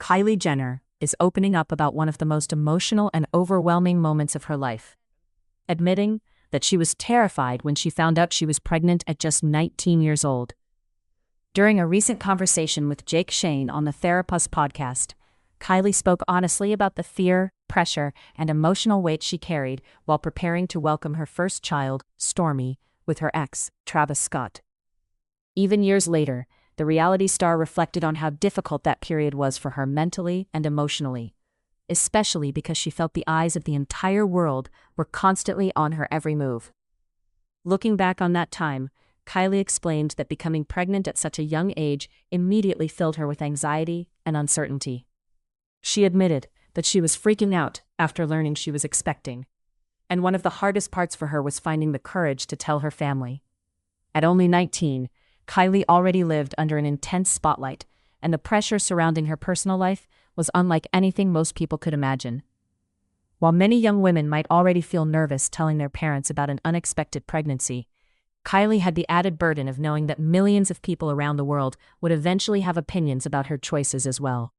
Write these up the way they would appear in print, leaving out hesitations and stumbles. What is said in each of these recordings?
Kylie Jenner is opening up about one of the most emotional and overwhelming moments of her life, admitting that she was terrified when she found out she was pregnant at just 19 years old. During a recent conversation with Jake Shane on the Therapist podcast, Kylie spoke honestly about the fear, pressure, and emotional weight she carried while preparing to welcome her first child, Stormy, with her ex, Travis Scott. Even years later, the reality star reflected on how difficult that period was for her mentally and emotionally, especially because she felt the eyes of the entire world were constantly on her every move. Looking back on that time, Kylie explained that becoming pregnant at such a young age immediately filled her with anxiety and uncertainty. She admitted that she was freaking out after learning she was expecting, and one of the hardest parts for her was finding the courage to tell her family. At only 19, Kylie already lived under an intense spotlight, and the pressure surrounding her personal life was unlike anything most people could imagine. While many young women might already feel nervous telling their parents about an unexpected pregnancy, Kylie had the added burden of knowing that millions of people around the world would eventually have opinions about her choices as well.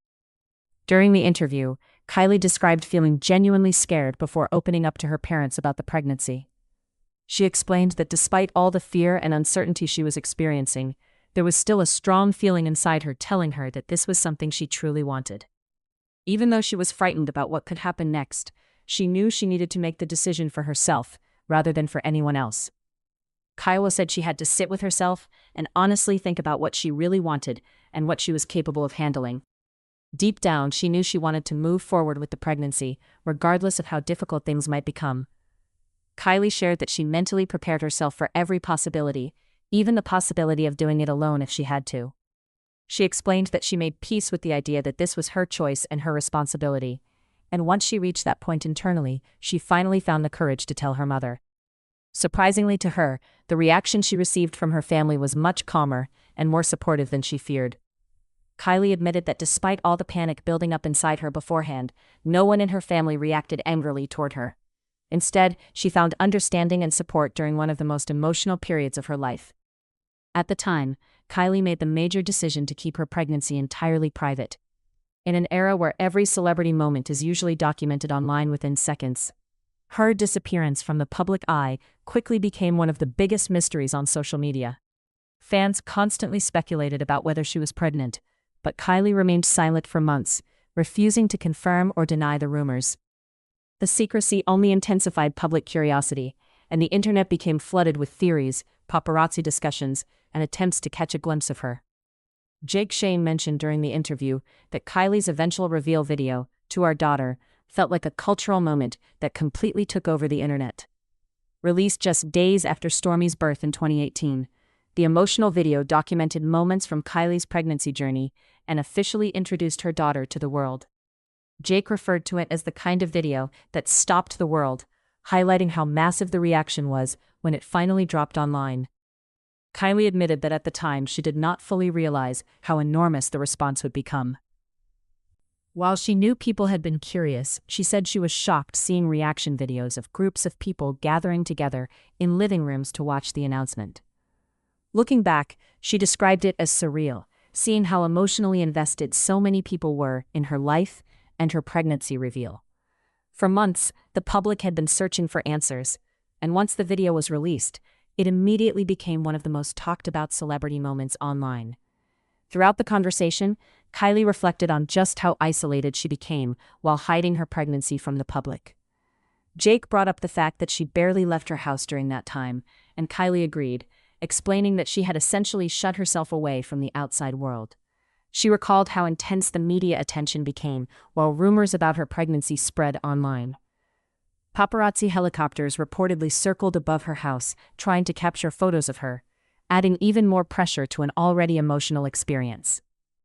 During the interview, Kylie described feeling genuinely scared before opening up to her parents about the pregnancy. She explained that despite all the fear and uncertainty she was experiencing, there was still a strong feeling inside her telling her that this was something she truly wanted. Even though she was frightened about what could happen next, she knew she needed to make the decision for herself rather than for anyone else. Kylie said she had to sit with herself and honestly think about what she really wanted and what she was capable of handling. Deep down, she knew she wanted to move forward with the pregnancy, regardless of how difficult things might become. Kylie shared that she mentally prepared herself for every possibility, even the possibility of doing it alone if she had to. She explained that she made peace with the idea that this was her choice and her responsibility, and once she reached that point internally, she finally found the courage to tell her mother. Surprisingly to her, the reaction she received from her family was much calmer and more supportive than she feared. Kylie admitted that despite all the panic building up inside her beforehand, no one in her family reacted angrily toward her. Instead, she found understanding and support during one of the most emotional periods of her life. At the time, Kylie made the major decision to keep her pregnancy entirely private. In an era where every celebrity moment is usually documented online within seconds, her disappearance from the public eye quickly became one of the biggest mysteries on social media. Fans constantly speculated about whether she was pregnant, but Kylie remained silent for months, refusing to confirm or deny the rumors. The secrecy only intensified public curiosity, and the internet became flooded with theories, paparazzi discussions, and attempts to catch a glimpse of her. Jake Shane mentioned during the interview that Kylie's eventual reveal video, "To Our Daughter," felt like a cultural moment that completely took over the internet. Released just days after Stormy's birth in 2018, the emotional video documented moments from Kylie's pregnancy journey and officially introduced her daughter to the world. Jake referred to it as the kind of video that stopped the world, highlighting how massive the reaction was when it finally dropped online. Kylie admitted that at the time she did not fully realize how enormous the response would become. While she knew people had been curious, she said she was shocked seeing reaction videos of groups of people gathering together in living rooms to watch the announcement. Looking back, she described it as surreal, seeing how emotionally invested so many people were in her life and her pregnancy reveal. For months, the public had been searching for answers, and once the video was released, it immediately became one of the most talked about celebrity moments online. Throughout the conversation, Kylie reflected on just how isolated she became while hiding her pregnancy from the public. Jake brought up the fact that she barely left her house during that time, and Kylie agreed, explaining that she had essentially shut herself away from the outside world. She recalled how intense the media attention became while rumors about her pregnancy spread online. Paparazzi helicopters reportedly circled above her house, trying to capture photos of her, adding even more pressure to an already emotional experience.